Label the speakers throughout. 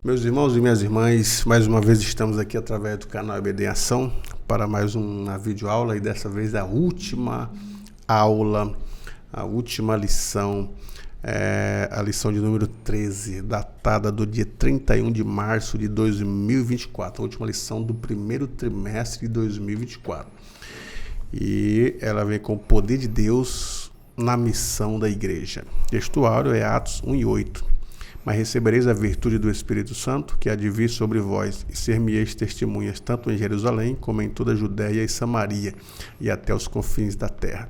Speaker 1: Meus irmãos e minhas irmãs, mais uma vez estamos aqui através do canal EBD em Ação para mais uma videoaula e dessa vez a última aula, a última lição, a lição de número 13, datada do dia 31 de março de 2024, a última lição do primeiro trimestre de 2024. E ela vem com o poder de Deus na missão da igreja. Textuário é Atos 1:8. Mas recebereis a virtude do Espírito Santo, que há de vir sobre vós, e ser-me-eis testemunhas, tanto em Jerusalém, como em toda a Judéia e Samaria, e até os confins da terra.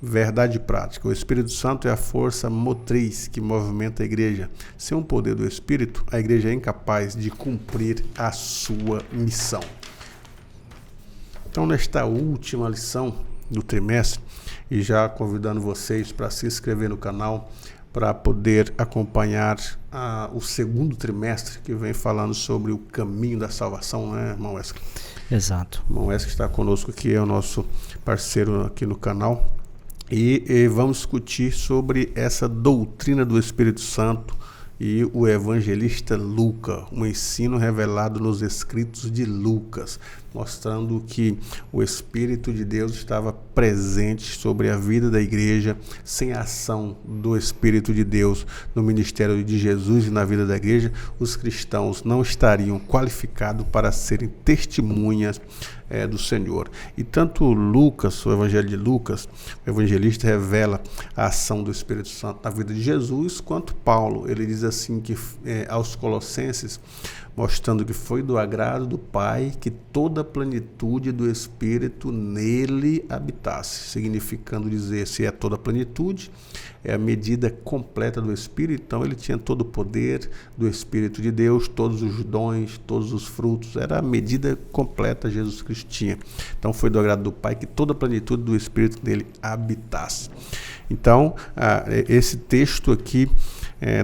Speaker 1: Verdade prática. O Espírito Santo é a força motriz que movimenta a igreja. Sem o poder do Espírito, a igreja é incapaz de cumprir a sua missão. Então, nesta última lição do trimestre, e já convidando vocês para se inscrever no canal, para poder acompanhar o segundo trimestre, que vem falando sobre o caminho da salvação, né, irmão Wesley?
Speaker 2: Exato.
Speaker 1: O irmão Wesley está conosco aqui, é o nosso parceiro aqui no canal, e vamos discutir sobre essa doutrina do Espírito Santo e o evangelista Lucas, um ensino revelado nos escritos de Lucas, mostrando que o Espírito de Deus estava presente sobre a vida da igreja. Sem a ação do Espírito de Deus no ministério de Jesus e na vida da igreja, os cristãos não estariam qualificados para serem testemunhas do Senhor. E tanto Lucas, o evangelho de Lucas, o evangelista, revela a ação do Espírito Santo na vida de Jesus, quanto Paulo, ele diz assim que aos Colossenses, mostrando que foi do agrado do Pai que toda a plenitude do Espírito nele habitasse, significando dizer, se é toda a plenitude, é a medida completa do Espírito. Então ele tinha todo o poder do Espírito de Deus, todos os dons, todos os frutos, era a medida completa Jesus Cristo tinha. Então foi do agrado do Pai que toda a plenitude do Espírito nele habitasse. Então esse texto aqui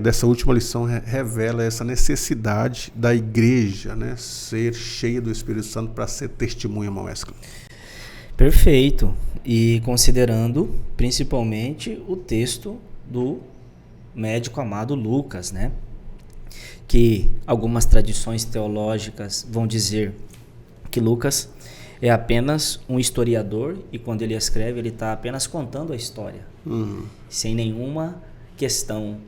Speaker 1: dessa última lição revela essa necessidade da igreja, né, ser cheia do Espírito Santo para ser testemunha, irmão Wesley.
Speaker 2: Perfeito. E considerando principalmente o texto do médico amado Lucas, né, que algumas tradições teológicas vão dizer que Lucas é apenas um historiador e quando ele escreve ele está apenas contando a história, sem nenhuma questão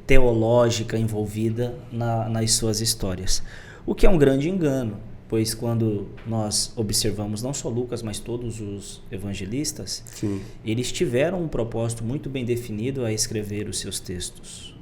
Speaker 2: teológica envolvida nas suas histórias, o que é um grande engano, pois quando nós observamos não só Lucas, mas todos os evangelistas, sim, eles tiveram um propósito muito bem definido a escrever os seus textos.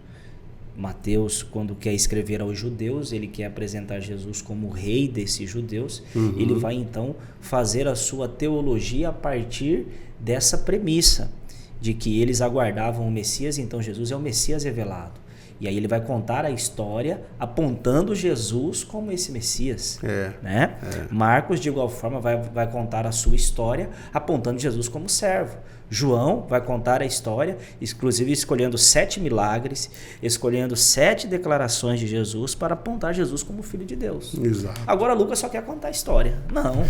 Speaker 2: Mateus, quando quer escrever aos judeus, ele quer apresentar Jesus como rei desses judeus, ele vai então fazer a sua teologia a partir dessa premissa, de que eles aguardavam o Messias, então Jesus é o Messias revelado. E aí ele vai contar a história apontando Jesus como esse Messias. Né? Marcos, de igual forma, vai contar a sua história apontando Jesus como servo. João vai contar a história, inclusive escolhendo 7 milagres, escolhendo 7 declarações de Jesus para apontar Jesus como Filho de Deus.
Speaker 1: Exato.
Speaker 2: Agora Lucas só quer contar a história. Não.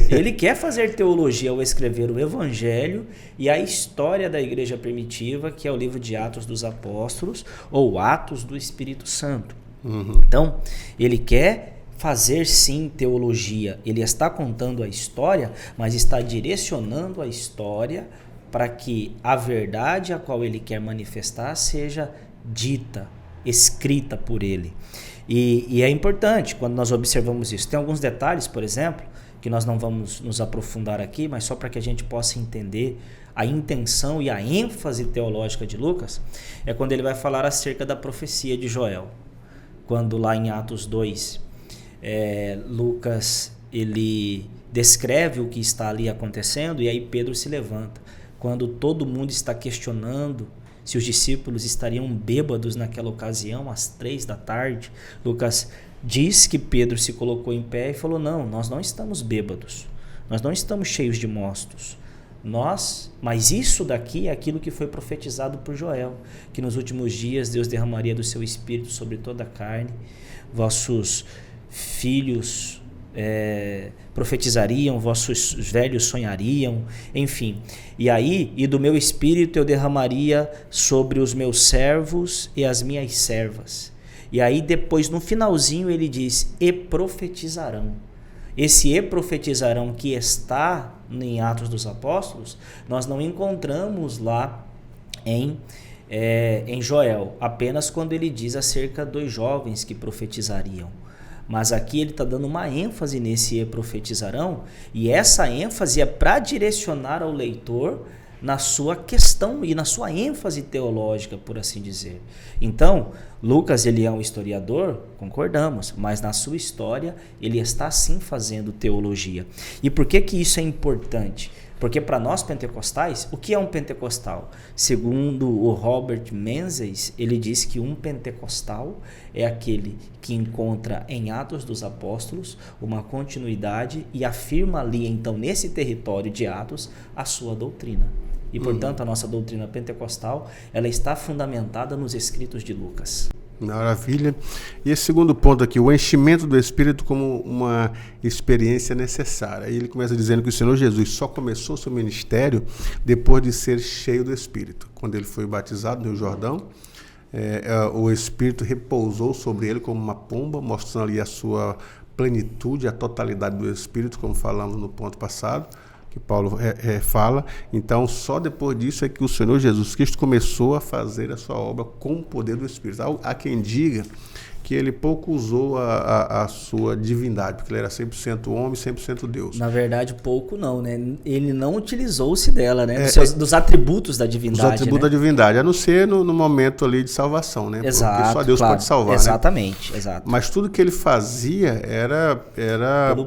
Speaker 2: Ele quer fazer teologia ao escrever o Evangelho e a história da igreja primitiva, que é o livro de Atos dos Apóstolos ou Atos do Espírito Santo. Então, ele quer fazer sim teologia. Ele está contando a história, mas está direcionando a história para que a verdade a qual ele quer manifestar seja dita, escrita por ele. E é importante quando nós observamos isso. Tem alguns detalhes, por exemplo, que nós não vamos nos aprofundar aqui, mas só para que a gente possa entender a intenção e a ênfase teológica de Lucas, é quando ele vai falar acerca da profecia de Joel. Quando lá em Atos 2, Lucas ele descreve o que está ali acontecendo e aí Pedro se levanta. Quando todo mundo está questionando se os discípulos estariam bêbados naquela ocasião, às 3 da tarde, Lucas diz que Pedro se colocou em pé e falou, não, nós não estamos bêbados, nós não estamos cheios de mostos, mas isso daqui é aquilo que foi profetizado por Joel, que nos últimos dias Deus derramaria do seu Espírito sobre toda a carne, vossos filhos profetizariam, vossos velhos sonhariam, enfim. E do meu Espírito eu derramaria sobre os meus servos e as minhas servas. E aí depois no finalzinho ele diz, e profetizarão. Esse e profetizarão que está em Atos dos Apóstolos, nós não encontramos lá em Joel, apenas quando ele diz acerca dos jovens que profetizariam. Mas aqui ele está dando uma ênfase nesse e profetizarão, e essa ênfase é para direcionar ao leitor na sua questão e na sua ênfase teológica, por assim dizer. Então, Lucas, ele é um historiador, concordamos, mas na sua história ele está sim fazendo teologia. E por que que isso é importante? Porque para nós pentecostais, o que é um pentecostal? Segundo o Robert Menzies, ele diz que um pentecostal é aquele que encontra em Atos dos Apóstolos uma continuidade e afirma ali, então, nesse território de Atos, a sua doutrina. E, portanto, a nossa doutrina pentecostal, ela está fundamentada nos escritos de Lucas.
Speaker 1: Maravilha. E esse segundo ponto aqui, o enchimento do Espírito como uma experiência necessária. Aí ele começa dizendo que o Senhor Jesus só começou seu ministério depois de ser cheio do Espírito. Quando ele foi batizado no Rio Jordão, o Espírito repousou sobre ele como uma pomba, mostrando ali a sua plenitude, a totalidade do Espírito, como falamos no ponto passado, que Paulo fala. Então, só depois disso é que o Senhor Jesus Cristo começou a fazer a sua obra com o poder do Espírito. Há quem diga que ele pouco usou a sua divindade, porque ele era 100% homem, 100% Deus.
Speaker 2: Na verdade, pouco não, né? Ele não utilizou-se dela, né? Dos atributos da divindade.
Speaker 1: Dos atributos, né, da divindade, a não ser no momento ali de salvação, né?
Speaker 2: Exato,
Speaker 1: porque só Deus pode salvar,
Speaker 2: exatamente, né? Exato.
Speaker 1: Mas tudo que ele fazia era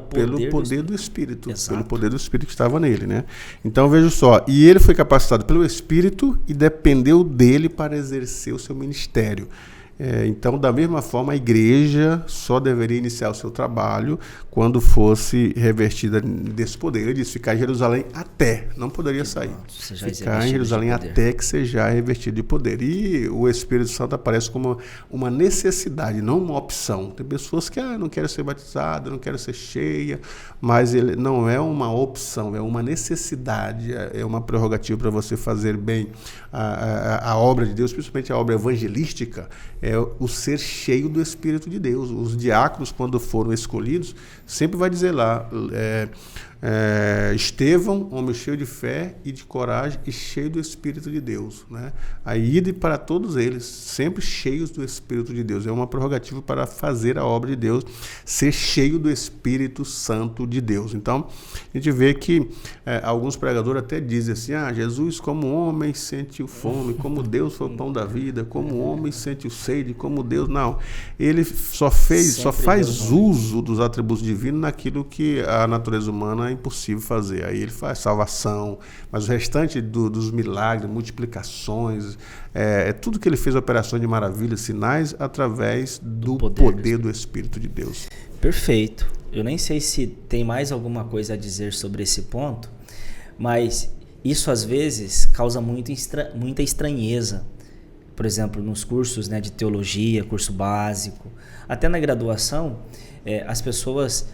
Speaker 1: pelo poder do Espírito.
Speaker 2: Exato.
Speaker 1: Pelo poder do Espírito que estava nele, né? Então, veja só, e ele foi capacitado pelo Espírito e dependeu dele para exercer o seu ministério. Então, da mesma forma, a igreja só deveria iniciar o seu trabalho quando fosse revestida desse poder. Ele disse, ficar em Jerusalém até, não poderia sair. Ficar em Jerusalém até que seja revestido de poder. E o Espírito Santo aparece como uma necessidade, não uma opção. Tem pessoas que não querem ser batizadas, não querem ser cheia, mas ele não é uma opção, é uma necessidade, é uma prerrogativa para você fazer bem a obra de Deus, principalmente a obra evangelística, é o ser cheio do Espírito de Deus. Os diáconos, quando foram escolhidos, sempre vai dizer lá, Estevão, homem cheio de fé e de coragem e cheio do Espírito de Deus, né? Aí ide para todos eles, sempre cheios do Espírito de Deus. É uma prerrogativa para fazer a obra de Deus, ser cheio do Espírito Santo de Deus. Então, a gente vê que alguns pregadores até dizem assim, Jesus como homem sentiu fome, como Deus foi o pão da vida, como homem sentiu sede, como Deus... Não, ele só faz uso dos atributos divinos naquilo que a natureza humana é impossível fazer. Aí ele faz salvação, mas o restante dos milagres, multiplicações, tudo que ele fez, operações de maravilhas, sinais, através do poder do Espírito de Deus.
Speaker 2: Perfeito. Eu nem sei se tem mais alguma coisa a dizer sobre esse ponto, mas isso às vezes causa muita estranheza. Por exemplo, nos cursos, né, de teologia, curso básico, até na graduação, as pessoas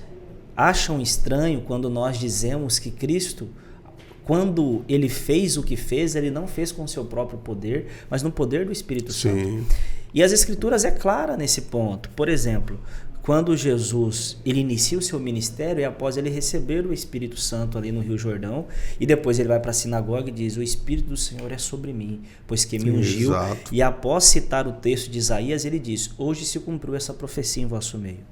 Speaker 2: acham estranho quando nós dizemos que Cristo, quando ele fez o que fez, ele não fez com o seu próprio poder, mas no poder do Espírito Santo. E as Escrituras é clara nesse ponto. Por exemplo, quando Jesus ele inicia o seu ministério, é após ele receber o Espírito Santo ali no Rio Jordão, e depois ele vai para a sinagoga e diz, o Espírito do Senhor é sobre mim, pois que me ungiu.
Speaker 1: Exato.
Speaker 2: E após citar o texto de Isaías, ele diz, hoje se cumpriu essa profecia em vosso meio.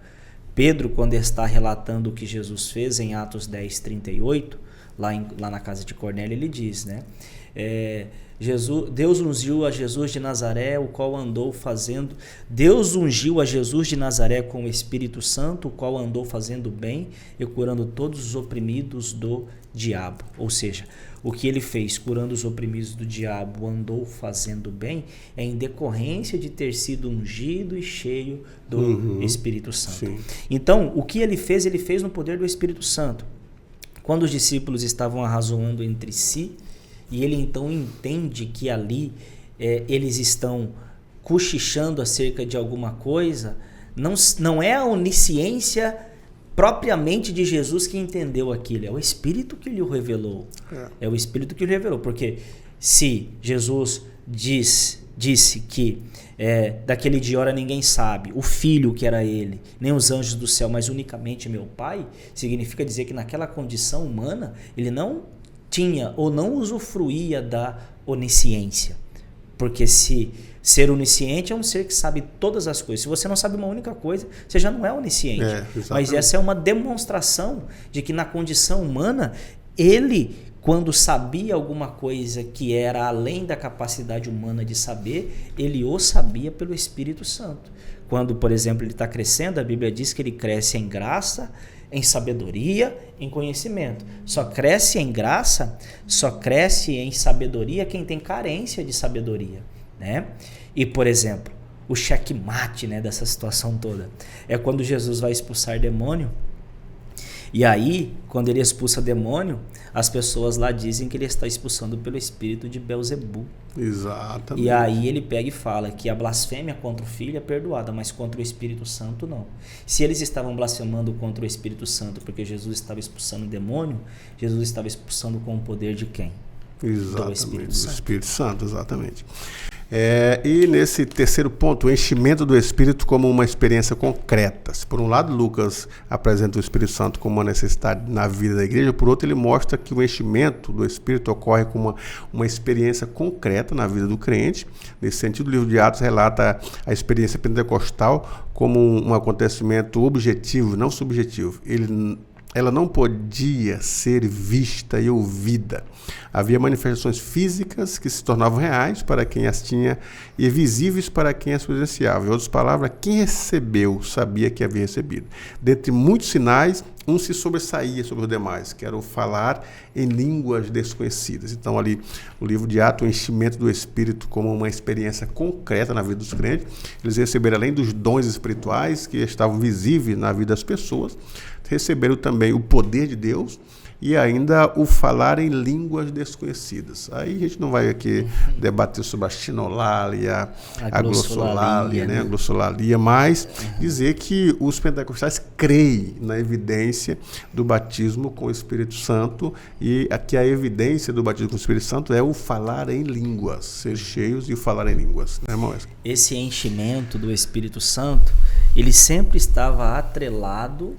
Speaker 2: Pedro, quando está relatando o que Jesus fez em Atos 10, 38, lá na casa de Cornélio, ele diz, né? Deus ungiu a Jesus de Nazaré, o qual andou fazendo... Deus ungiu a Jesus de Nazaré com o Espírito Santo, o qual andou fazendo bem e curando todos os oprimidos do diabo. Ou seja, o que ele fez curando os oprimidos do diabo, andou fazendo bem, é em decorrência de ter sido ungido e cheio do Espírito Santo.
Speaker 1: Sim.
Speaker 2: Então, o que ele fez no poder do Espírito Santo. Quando os discípulos estavam arrazoando entre si, e ele então entende que ali eles estão cochichando acerca de alguma coisa, não é a onisciência propriamente de Jesus que entendeu aquilo. É o Espírito que lhe revelou. É o Espírito que lhe revelou. Porque se Jesus disse que daquele dia hora ninguém sabe, o Filho que era ele, nem os anjos do céu, mas unicamente meu Pai, significa dizer que naquela condição humana ele não tinha ou não usufruía da onisciência. Porque se ser onisciente é um ser que sabe todas as coisas. Se você não sabe uma única coisa, você já não é onisciente. Mas essa é uma demonstração de que na condição humana, ele, quando sabia alguma coisa que era além da capacidade humana de saber, ele o sabia pelo Espírito Santo. Quando, por exemplo, ele está crescendo, a Bíblia diz que ele cresce em graça, em sabedoria, em conhecimento. Só cresce em graça, só cresce em sabedoria quem tem carência de sabedoria, né? E, por exemplo, o checkmate, né, dessa situação toda é quando Jesus vai expulsar demônio. E aí, quando ele expulsa demônio, as pessoas lá dizem que ele está expulsando pelo espírito de Belzebu.
Speaker 1: Exatamente.
Speaker 2: E aí ele pega e fala que a blasfêmia contra o Filho é perdoada, mas contra o Espírito Santo não. Se eles estavam blasfemando contra o Espírito Santo porque Jesus estava expulsando o demônio, Jesus estava expulsando com o poder de quem?
Speaker 1: Exatamente, do Espírito Santo, exatamente. E nesse terceiro ponto, o enchimento do Espírito como uma experiência concreta. Se por um lado Lucas apresenta o Espírito Santo como uma necessidade na vida da igreja, por outro ele mostra que o enchimento do Espírito ocorre como uma experiência concreta na vida do crente. Nesse sentido, o livro de Atos relata a experiência pentecostal como um acontecimento objetivo, não subjetivo. Ela não podia ser vista e ouvida. Havia manifestações físicas que se tornavam reais para quem as tinha e visíveis para quem as presenciava. Em outras palavras, quem recebeu sabia que havia recebido. Dentre muitos sinais, um se sobressaía sobre os demais, que era o falar em línguas desconhecidas. Então, ali, o livro de Atos, o enchimento do Espírito como uma experiência concreta na vida dos crentes. Eles receberam, além dos dons espirituais que estavam visíveis na vida das pessoas, receberam também o poder de Deus e ainda o falar em línguas desconhecidas. Aí a gente não vai aqui debater sobre a xinolalia, a glossolalia, né? A glossolalia, mas dizer que os pentecostais creem na evidência do batismo com o Espírito Santo e aqui a evidência do batismo com o Espírito Santo é o falar em línguas, ser cheios e falar em línguas, né, irmão?
Speaker 2: Esse enchimento do Espírito Santo, ele sempre estava atrelado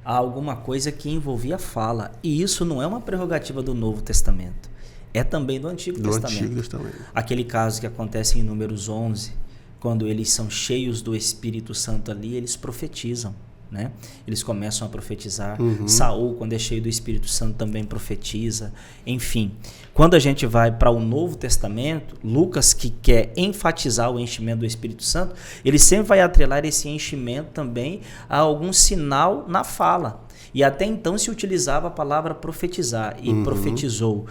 Speaker 2: a alguma coisa que envolvia fala. E isso não é uma prerrogativa do Novo Testamento. É também do Antigo Testamento. Aquele caso que acontece em Números 11, quando eles são cheios do Espírito Santo ali, eles profetizam, né? Eles começam a profetizar. Saul, quando é cheio do Espírito Santo, também profetiza. Enfim, quando a gente vai para o Novo Testamento, Lucas, que quer enfatizar o enchimento do Espírito Santo, ele sempre vai atrelar esse enchimento também a algum sinal na fala. E até então se utilizava a palavra profetizar. E profetizou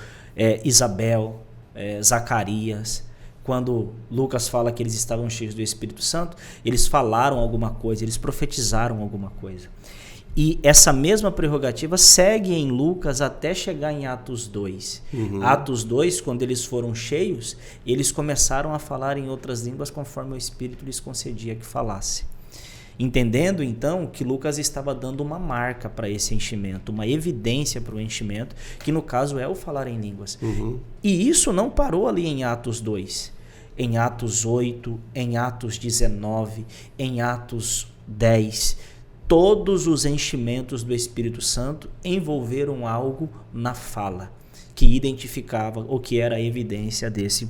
Speaker 2: Isabel, Zacarias. Quando Lucas fala que eles estavam cheios do Espírito Santo, eles falaram alguma coisa, eles profetizaram alguma coisa. E essa mesma prerrogativa segue em Lucas até chegar em Atos 2. Atos 2, quando eles foram cheios, eles começaram a falar em outras línguas conforme o Espírito lhes concedia que falasse. Entendendo, então, que Lucas estava dando uma marca para esse enchimento, uma evidência para o enchimento, que no caso é o falar em línguas. E isso não parou ali em Atos 2. Em Atos 8, em Atos 19, em Atos 10, todos os enchimentos do Espírito Santo envolveram algo na fala, que identificava ou que era a evidência desse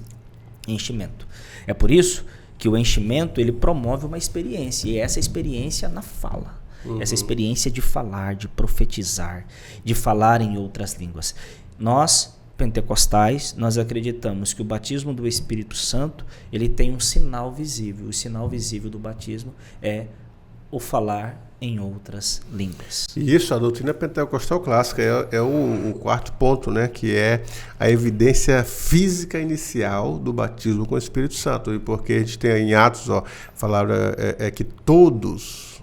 Speaker 2: enchimento. É por isso que o enchimento ele promove uma experiência, e essa experiência na fala. Essa experiência de falar, de profetizar, de falar em outras línguas. Nós, pentecostais, nós acreditamos que o batismo do Espírito Santo ele tem um sinal visível. O sinal visível do batismo é o falar em outras línguas.
Speaker 1: Isso, a doutrina pentecostal clássica é o quarto ponto, né, que é a evidência física inicial do batismo com o Espírito Santo. E porque a gente tem em Atos, falaram que todos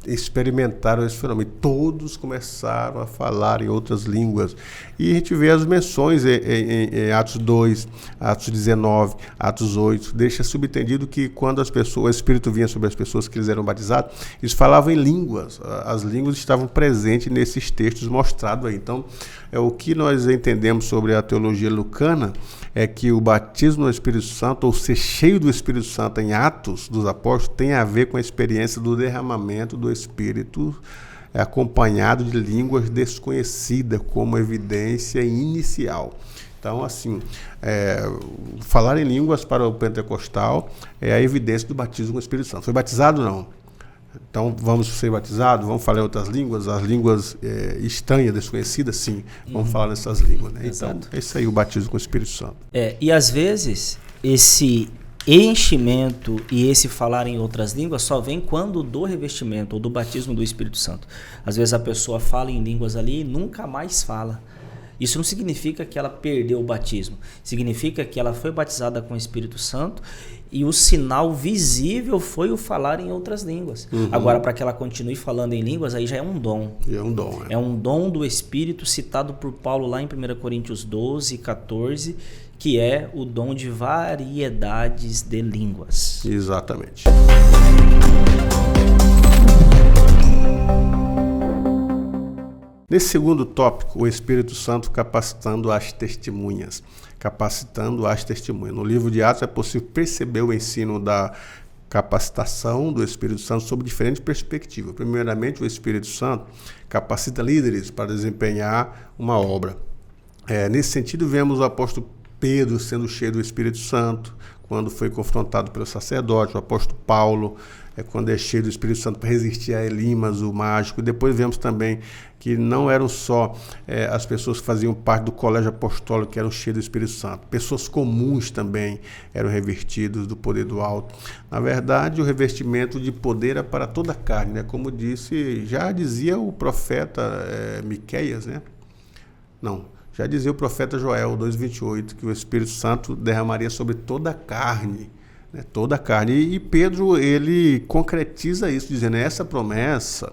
Speaker 1: experimentaram esse fenômeno. Todos começaram a falar em outras línguas. E a gente vê as menções em Atos 2, Atos 19, Atos 8. Deixa subentendido que quando o Espírito vinha sobre as pessoas que eles eram batizados, eles falavam em línguas. As línguas estavam presentes nesses textos mostrados aí. Então, o que nós entendemos sobre a teologia lucana é que o batismo no Espírito Santo, ou ser cheio do Espírito Santo em Atos dos Apóstolos, tem a ver com a experiência do derramamento do Espírito acompanhado de línguas desconhecidas como evidência inicial. Então, assim, falar em línguas para o pentecostal é a evidência do batismo com o Espírito Santo. Foi batizado? Não. Então, vamos ser batizados? Vamos falar em outras línguas? As línguas estranhas, desconhecidas? Sim, vamos falar nessas línguas. Né? Então, esse aí é o batismo com o Espírito Santo.
Speaker 2: E às vezes, esse enchimento e esse falar em outras línguas só vem quando do revestimento ou do batismo do Espírito Santo. Às vezes a pessoa fala em línguas ali e nunca mais fala. Isso não significa que ela perdeu o batismo. Significa que ela foi batizada com o Espírito Santo e o sinal visível foi o falar em outras línguas. Agora, para que ela continue falando em línguas, aí já é um dom.
Speaker 1: É um dom.
Speaker 2: É um dom do Espírito citado por Paulo lá em 1 Coríntios 12, 14, que é o dom de variedades de línguas.
Speaker 1: Exatamente. Nesse segundo tópico, o Espírito Santo capacitando as testemunhas. No livro de Atos é possível perceber o ensino da capacitação do Espírito Santo sob diferentes perspectivas. Primeiramente, o Espírito Santo capacita líderes para desempenhar uma obra. Nesse sentido, vemos o apóstolo Pedro sendo cheio do Espírito Santo, quando foi confrontado pelo sacerdote, o apóstolo Paulo, quando é cheio do Espírito Santo para resistir a Elimas, o mágico. Depois vemos também que não eram só as pessoas que faziam parte do colégio apostólico que eram cheias do Espírito Santo. Pessoas comuns também eram revestidos do poder do alto. Na verdade, o revestimento de poder é para toda a carne, né? Como já dizia o profeta Miqueias, né? Já dizia o profeta Joel 2,28, que o Espírito Santo derramaria sobre toda a carne, né? Toda a carne. E Pedro, ele concretiza isso, dizendo, essa promessa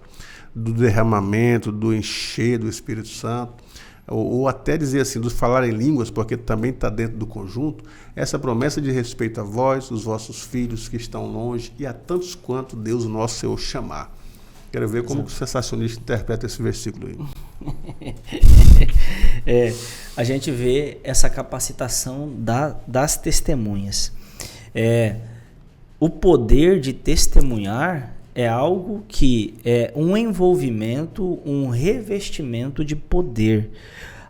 Speaker 1: do derramamento, do encher do Espírito Santo, ou até dizer assim, do falar em línguas, porque também está dentro do conjunto, essa promessa de respeito a vós, os vossos filhos que estão longe, e a tantos quanto Deus nosso Senhor chamar. Quero ver como o sensacionista interpreta esse versículo aí.
Speaker 2: A gente vê essa capacitação das testemunhas. O poder de testemunhar é algo que é um envolvimento, um revestimento de poder.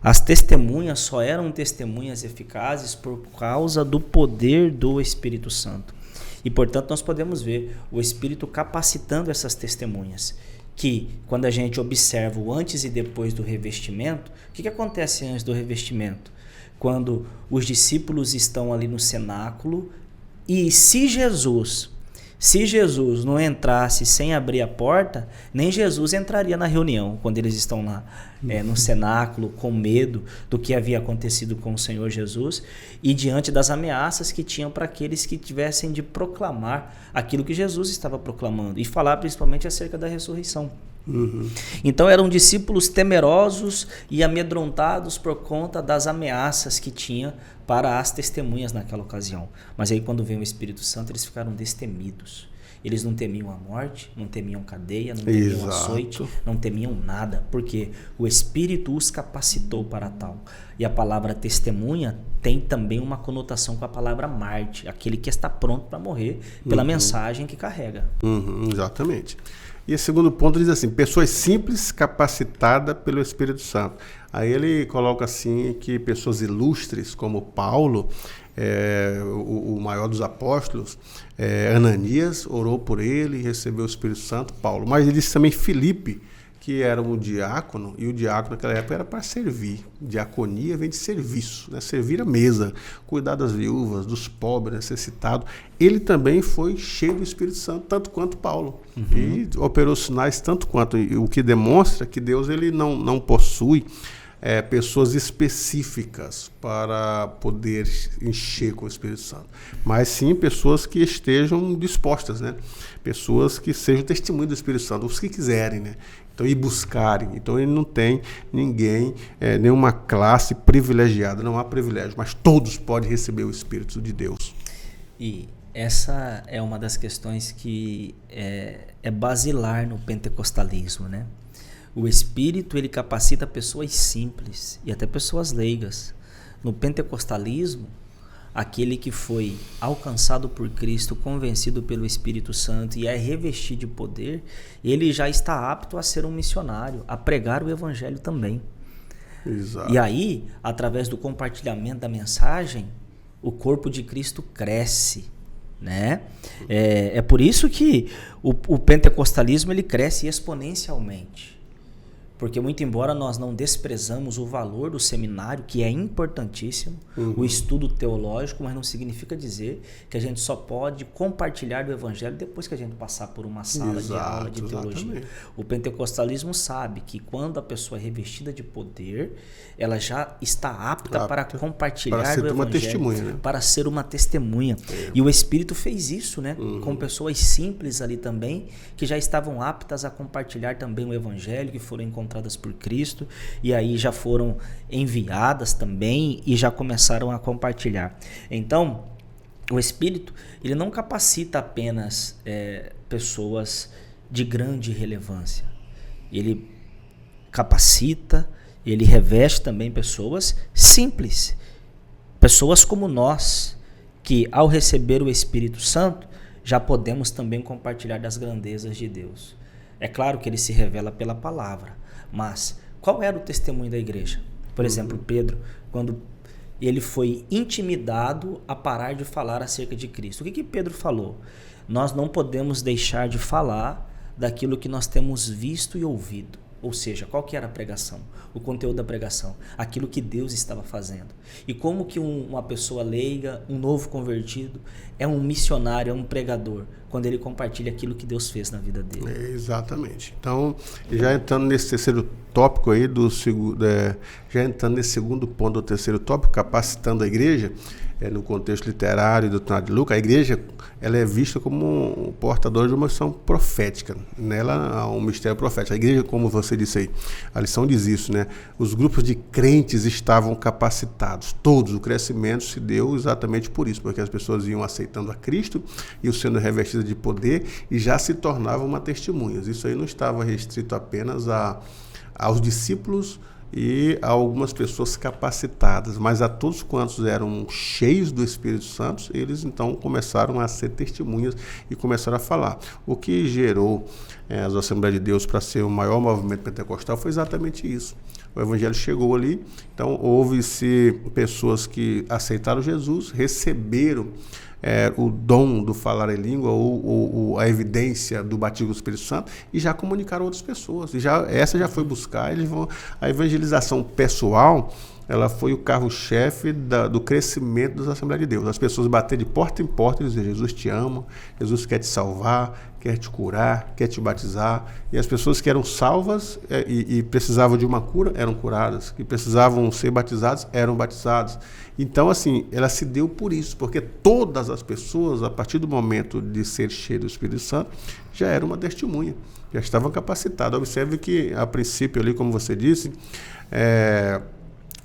Speaker 2: As testemunhas só eram testemunhas eficazes por causa do poder do Espírito Santo. E, portanto, nós podemos ver o Espírito capacitando essas testemunhas, que quando a gente observa o antes e depois do revestimento, o que acontece antes do revestimento? Quando os discípulos estão ali no cenáculo e se Jesus não entrasse sem abrir a porta, nem Jesus entraria na reunião, quando eles estão lá no cenáculo, com medo do que havia acontecido com o Senhor Jesus e diante das ameaças que tinham para aqueles que tivessem de proclamar aquilo que Jesus estava proclamando e falar principalmente acerca da ressurreição. Então eram discípulos temerosos e amedrontados por conta das ameaças que tinha para as testemunhas naquela ocasião. Mas aí quando veio o Espírito Santo, eles ficaram destemidos. Eles não temiam a morte, não temiam cadeia, não temiam açoite, não temiam nada, porque o Espírito os capacitou para tal. E a palavra testemunha tem também uma conotação com a palavra mártir, aquele que está pronto para morrer pela mensagem que carrega.
Speaker 1: Exatamente. E o segundo ponto diz assim, pessoas simples capacitadas pelo Espírito Santo. Aí ele coloca assim que pessoas ilustres como Paulo, o maior dos apóstolos, Ananias orou por ele e recebeu o Espírito Santo, Paulo. Mas ele disse também Filipe, que era um diácono, e o diácono naquela época era para servir. Diaconia vem de serviço, né? Servir a mesa, cuidar das viúvas, dos pobres, necessitados. Ele também foi cheio do Espírito Santo, tanto quanto Paulo. E operou sinais tanto quanto, o que demonstra que Deus ele não possui pessoas específicas para poder encher com o Espírito Santo, mas sim pessoas que estejam dispostas, né? Pessoas que sejam testemunho do Espírito Santo, os que quiserem, né? Então, ir buscarem. Então, ele não tem ninguém, nenhuma classe privilegiada, não há privilégio, mas todos podem receber o Espírito de Deus.
Speaker 2: E essa é uma das questões que é basilar no pentecostalismo, né? O Espírito, ele capacita pessoas simples e até pessoas leigas. No pentecostalismo, aquele que foi alcançado por Cristo, convencido pelo Espírito Santo e é revestido de poder, ele já está apto a ser um missionário, a pregar o Evangelho também.
Speaker 1: Exato.
Speaker 2: E aí, através do compartilhamento da mensagem, o corpo de Cristo cresce, né? É por isso que o pentecostalismo ele cresce exponencialmente. Porque muito embora nós não desprezamos o valor do seminário, que é importantíssimo, o estudo teológico, mas não significa dizer que a gente só pode compartilhar do Evangelho depois que a gente passar por uma sala de aula de teologia.
Speaker 1: Exatamente.
Speaker 2: O pentecostalismo sabe que quando a pessoa é revestida de poder, ela já está apta para compartilhar
Speaker 1: para ser
Speaker 2: do
Speaker 1: uma
Speaker 2: Evangelho,
Speaker 1: testemunha, né?
Speaker 2: para ser uma testemunha. E o Espírito fez isso, né? Com pessoas simples ali também, que já estavam aptas a compartilhar também o Evangelho, que foram encontradas por Cristo, e aí já foram enviadas também e já começaram a compartilhar. Então, o Espírito, ele não capacita apenas pessoas de grande relevância. Ele capacita, ele reveste também pessoas simples, pessoas como nós, que ao receber o Espírito Santo, já podemos também compartilhar das grandezas de Deus. É claro que ele se revela pela palavra, mas qual era o testemunho da igreja? Por exemplo, Pedro, quando ele foi intimidado a parar de falar acerca de Cristo. O que Pedro falou? Nós não podemos deixar de falar daquilo que nós temos visto e ouvido. Ou seja, qual que era a pregação? O conteúdo da pregação, aquilo que Deus estava fazendo. E como que uma pessoa leiga, um novo convertido, é um missionário, é um pregador, quando ele compartilha aquilo que Deus fez na vida dele.
Speaker 1: Exatamente. Então, já entrando nesse terceiro tópico aí, já entrando nesse segundo ponto do terceiro tópico, capacitando a igreja, no contexto literário do Doutrinário de Lucas, a igreja ela é vista como um portador de uma missão profética. Nela há um mistério profético. A igreja, como você disse aí, a lição diz isso, né? Os grupos de crentes estavam capacitados. Todos, o crescimento se deu exatamente por isso, porque as pessoas iam aceitando a Cristo, iam sendo revestidas de poder e já se tornavam uma testemunhas. Isso aí não estava restrito apenas aos discípulos e a algumas pessoas capacitadas, mas a todos quantos eram cheios do Espírito Santo, eles então começaram a ser testemunhas e começaram a falar. O que gerou as Assembleias de Deus para ser o maior movimento pentecostal foi exatamente isso. O Evangelho chegou ali, então houve-se pessoas que aceitaram Jesus, receberam o dom do falar em língua ou a evidência do batismo do Espírito Santo e já comunicaram a outras pessoas. E essa já foi buscar, a evangelização pessoal, ela foi o carro-chefe do crescimento das Assembleias de Deus. As pessoas baterem de porta em porta e dizer: Jesus te ama, Jesus quer te salvar, quer te curar, quer te batizar. E as pessoas que eram salvas e precisavam de uma cura, eram curadas. Que precisavam ser batizadas, eram batizadas. Então, assim, ela se deu por isso, porque todas as pessoas, a partir do momento de ser cheio do Espírito Santo, já eram uma testemunha, já estavam capacitadas. Observe que, a princípio, ali, como você disse,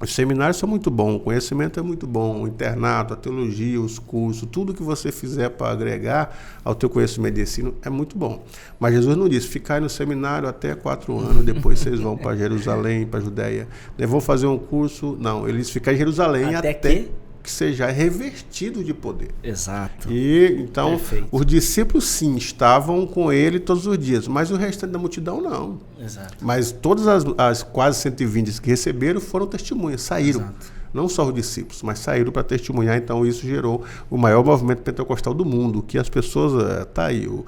Speaker 1: os seminários são muito bons, o conhecimento é muito bom, o internato, a teologia, os cursos, tudo que você fizer para agregar ao teu conhecimento de ensino é muito bom. Mas Jesus não disse: ficai no seminário até 4 anos, depois vocês vão para Jerusalém, para a Judéia, vão fazer um curso. Não, ele disse: ficar em Jerusalém até que seja revestido de poder.
Speaker 2: Exato.
Speaker 1: E então,
Speaker 2: perfeito.
Speaker 1: Os discípulos sim estavam com ele todos os dias, mas o restante da multidão não.
Speaker 2: Exato.
Speaker 1: Mas todas as quase 120 que receberam foram testemunhas, saíram.
Speaker 2: Exato.
Speaker 1: Não só os discípulos, mas saíram para testemunhar. Então isso gerou o maior movimento pentecostal do mundo, que as pessoas, aí o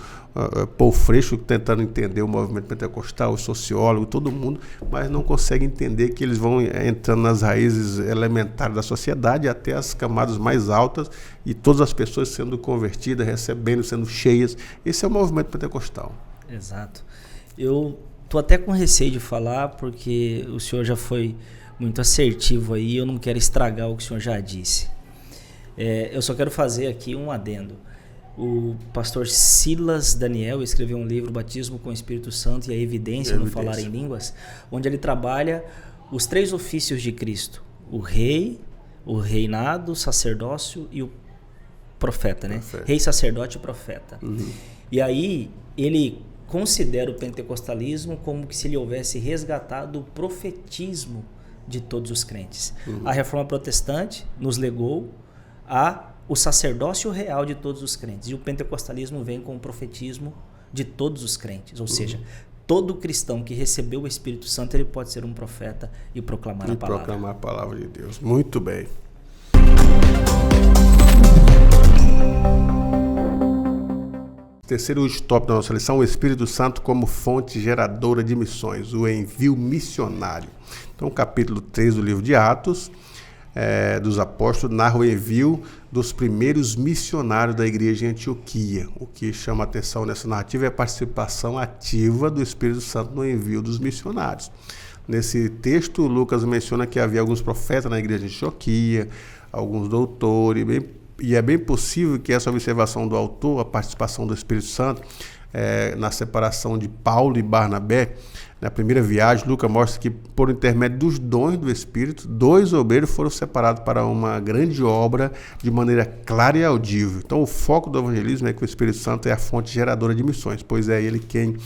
Speaker 1: Paul Freixo tentando entender o movimento pentecostal, o sociólogo, todo mundo, mas não consegue entender que eles vão entrando nas raízes elementares da sociedade até as camadas mais altas e todas as pessoas sendo convertidas, recebendo, sendo cheias. Esse é o movimento pentecostal.
Speaker 2: Exato. Eu estou até com receio de falar, porque o senhor já foi muito assertivo aí, eu não quero estragar o que o senhor já disse. Eu só quero fazer aqui um adendo. O pastor Silas Daniel escreveu um livro, Batismo com o Espírito Santo e a Evidência no Falar em Línguas, onde ele trabalha os 3 ofícios de Cristo: o rei, o reinado, o sacerdócio e o profeta, né? Rei, sacerdote e profeta. E aí ele considera o pentecostalismo como que se ele houvesse resgatado o profetismo de todos os crentes. A Reforma Protestante nos legou o sacerdócio real de todos os crentes, e o pentecostalismo vem com o profetismo de todos os crentes, ou seja, todo cristão que recebeu o Espírito Santo, ele pode ser um profeta e proclamar a palavra.
Speaker 1: Proclamar a palavra de Deus. Muito bem. Terceiro tópico da nossa lição: o Espírito Santo como fonte geradora de missões, o envio missionário. Então, capítulo 3 do livro de Atos dos Apóstolos narra o envio dos primeiros missionários da igreja em Antioquia. O que chama a atenção nessa narrativa é a participação ativa do Espírito Santo no envio dos missionários. Nesse texto, Lucas menciona que havia alguns profetas na igreja de Antioquia, alguns doutores, e é bem possível que essa observação do autor, a participação do Espírito Santo, na separação de Paulo e Barnabé, na primeira viagem, Lucas mostra que, por intermédio dos dons do Espírito, 2 obreiros foram separados para uma grande obra de maneira clara e audível. Então, o foco do evangelismo é que o Espírito Santo é a fonte geradora de missões, pois é ele quem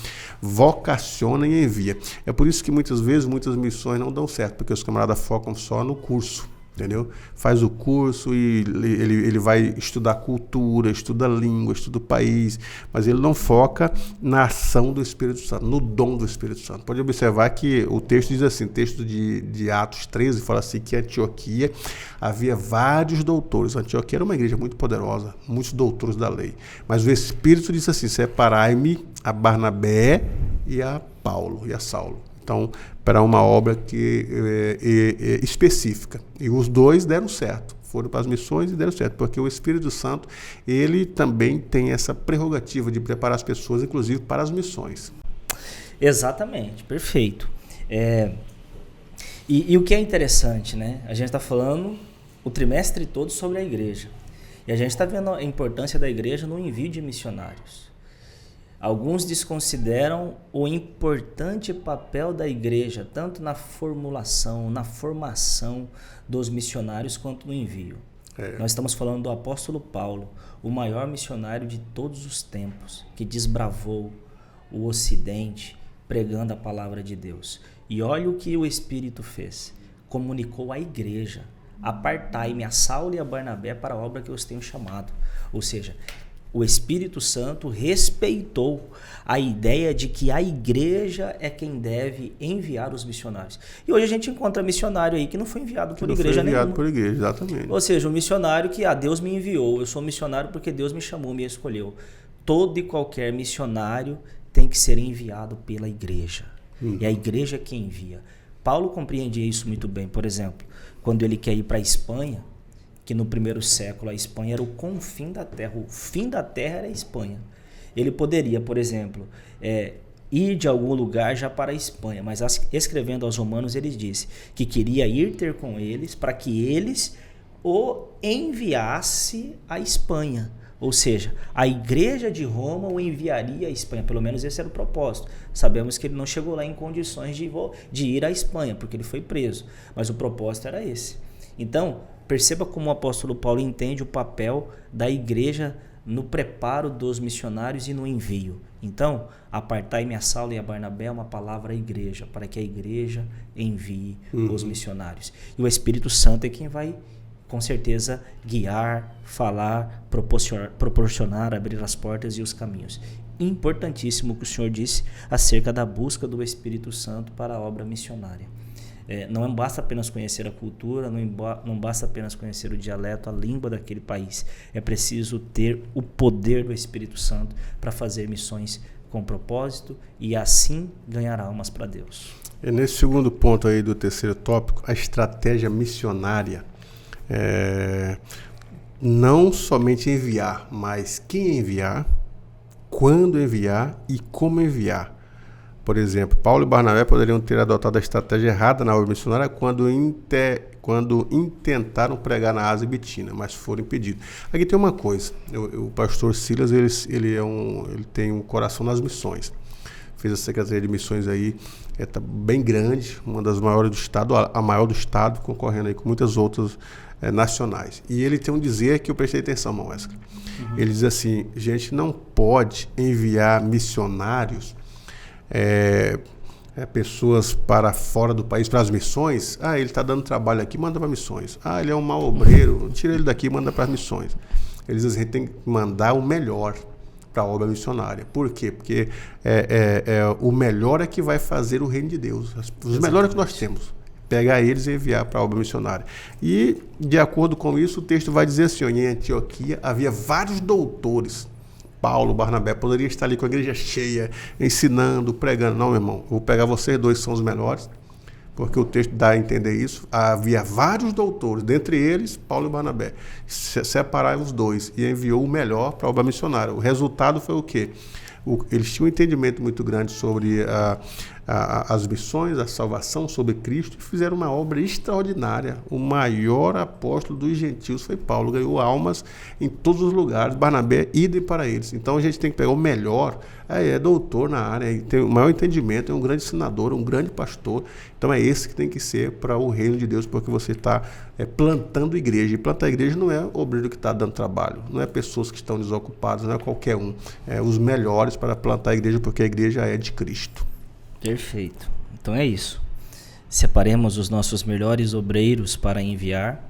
Speaker 1: vocaciona e envia. É por isso que muitas vezes muitas missões não dão certo, porque os camaradas focam só no curso. Entendeu? Faz o curso e ele vai estudar cultura, estuda língua, estuda o país, mas ele não foca na ação do Espírito Santo, no dom do Espírito Santo. Pode observar que o texto diz assim, texto de Atos 13, fala assim que em Antioquia havia vários doutores. Antioquia era uma igreja muito poderosa, muitos doutores da lei, mas o Espírito disse assim: separai-me a Barnabé e a Paulo e a Saulo. Então, para uma obra específica. E os 2 deram certo. Foram para as missões e deram certo. Porque o Espírito Santo, ele também tem essa prerrogativa de preparar as pessoas, inclusive, para as missões.
Speaker 2: Exatamente. Perfeito. E o que é interessante, né? A gente está falando o trimestre todo sobre a igreja. E a gente está vendo a importância da igreja no envio de missionários. Alguns desconsideram o importante papel da igreja, tanto na formulação, na formação dos missionários, quanto no envio. Nós estamos falando do apóstolo Paulo, o maior missionário de todos os tempos, que desbravou o Ocidente pregando a palavra de Deus. E olha o que o Espírito fez. Comunicou à igreja: apartai-me a Saulo e a Barnabé para a obra que eu os tenho chamado. Ou seja, o Espírito Santo respeitou a ideia de que a igreja é quem deve enviar os missionários. E hoje a gente encontra missionário aí que não foi enviado por igreja nenhuma. Não foi enviado
Speaker 1: por igreja, exatamente.
Speaker 2: Ou seja, um missionário que Deus me enviou. Eu sou missionário porque Deus me chamou, me escolheu. Todo e qualquer missionário tem que ser enviado pela igreja. E a igreja é quem envia. Paulo compreendia isso muito bem. Por exemplo, quando ele quer ir para a Espanha, que no primeiro século a Espanha era o confim da terra, o fim da terra era a Espanha. Ele poderia, por exemplo, ir de algum lugar já para a Espanha, mas escrevendo aos romanos ele disse que queria ir ter com eles para que eles o enviasse à Espanha. Ou seja, a igreja de Roma o enviaria à Espanha, pelo menos esse era o propósito. Sabemos que ele não chegou lá em condições de ir à Espanha, porque ele foi preso, mas o propósito era esse. Então, perceba como o apóstolo Paulo entende o papel da igreja no preparo dos missionários e no envio. Então, apartai-me a Saulo e a Barnabé é uma palavra à igreja, para que a igreja envie os missionários. E o Espírito Santo é quem vai, com certeza, guiar, falar, proporcionar, abrir as portas e os caminhos. Importantíssimo o que o senhor disse acerca da busca do Espírito Santo para a obra missionária. Não basta apenas conhecer a cultura, não basta apenas conhecer o dialeto, a língua daquele país. É preciso ter o poder do Espírito Santo para fazer missões com propósito e assim ganhar almas para Deus.
Speaker 1: E nesse segundo ponto aí do terceiro tópico, a estratégia missionária. Não somente enviar, mas quem enviar, quando enviar e como enviar. Por exemplo, Paulo e Barnabé poderiam ter adotado a estratégia errada na obra missionária quando intentaram pregar na Ásia e Bitínia, mas foram impedidos. Aqui tem uma coisa, o pastor Silas, ele tem um coração nas missões. Fez a Secretaria de Missões aí, tá bem grande, uma das maiores do estado, a maior do estado, concorrendo aí com muitas outras nacionais. E ele tem um dizer que eu prestei atenção, irmão Wesley. Ele diz assim, gente não pode enviar missionários, pessoas para fora do país, para as missões. Ele está dando trabalho aqui, manda para missões. Ele é um mau obreiro, tira ele daqui e manda para as missões. Eles dizem, a gente tem que mandar o melhor para a obra missionária. Por quê? Porque o melhor é que vai fazer o reino de Deus. Os melhores que nós temos. Pegar eles e enviar para a obra missionária. E, de acordo com isso, o texto vai dizer assim, em Antioquia havia vários doutores. Paulo, Barnabé, poderia estar ali com a igreja cheia, ensinando, pregando. Não, meu irmão, vou pegar vocês dois, são os melhores, porque o texto dá a entender isso. Havia vários doutores, dentre eles, Paulo e Barnabé. Separaram os dois e enviou o melhor para a obra missionária. O resultado foi o quê? Eles tinham um entendimento muito grande sobre as missões, a salvação, sobre Cristo, e fizeram uma obra extraordinária. O maior apóstolo dos gentios foi Paulo, ganhou almas em todos os lugares. Barnabé, idem para eles. Então a gente tem que pegar o melhor, é doutor na área, tem o maior entendimento, é um grande ensinador, um grande pastor. Então é esse que tem que ser para o reino de Deus, porque você está plantando igreja. E plantar igreja não é o obreiro que está dando trabalho, não é pessoas que estão desocupadas, não é qualquer um. É os melhores para plantar a igreja, porque a igreja é de Cristo.
Speaker 2: Perfeito. Então é isso. Separemos os nossos melhores obreiros para enviar.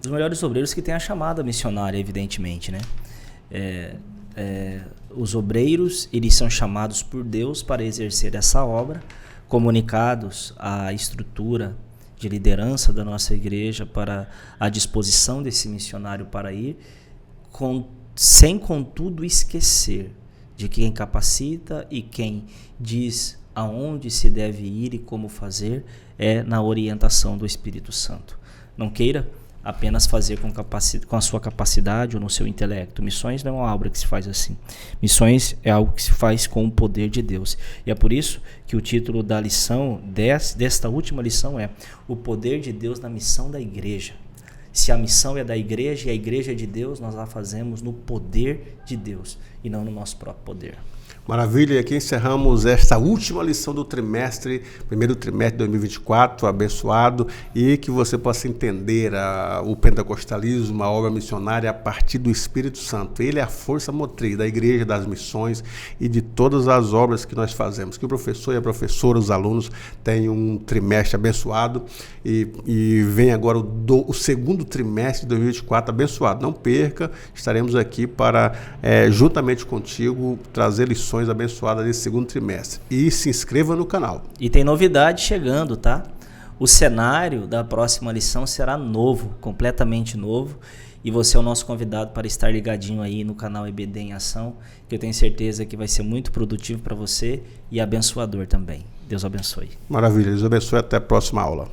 Speaker 2: Os melhores obreiros que têm a chamada missionária, evidentemente, né? Os obreiros, eles são chamados por Deus para exercer essa obra, comunicados à estrutura de liderança da nossa igreja para a disposição desse missionário para ir, sem contudo esquecer de quem capacita e quem diz aonde se deve ir e como fazer na orientação do Espírito Santo. Não queira apenas fazer com a sua capacidade ou no seu intelecto. Missões não é uma obra que se faz assim. Missões é algo que se faz com o poder de Deus. E é por isso que o título da lição, desta última lição, é o poder de Deus na missão da igreja. Se a missão é da igreja e a igreja é de Deus, nós a fazemos no poder de Deus e não no nosso próprio poder.
Speaker 1: Maravilha, e aqui encerramos esta última lição do primeiro trimestre de 2024, abençoado, e que você possa entender o pentecostalismo, a obra missionária a partir do Espírito Santo. Ele é a força motriz da igreja, das missões e de todas as obras que nós fazemos. Que o professor e a professora, os alunos, tenham um trimestre abençoado e vem agora o segundo trimestre de 2024 abençoado. Não perca, estaremos aqui para, juntamente contigo, trazer lições abençoadas desse segundo trimestre. E se inscreva no canal.
Speaker 2: E tem novidade chegando, tá? O cenário da próxima lição será novo, completamente novo. E você é o nosso convidado para estar ligadinho aí no canal EBD em Ação, que eu tenho certeza que vai ser muito produtivo para você e abençoador também. Deus abençoe.
Speaker 1: Maravilha, Deus abençoe, até a próxima aula.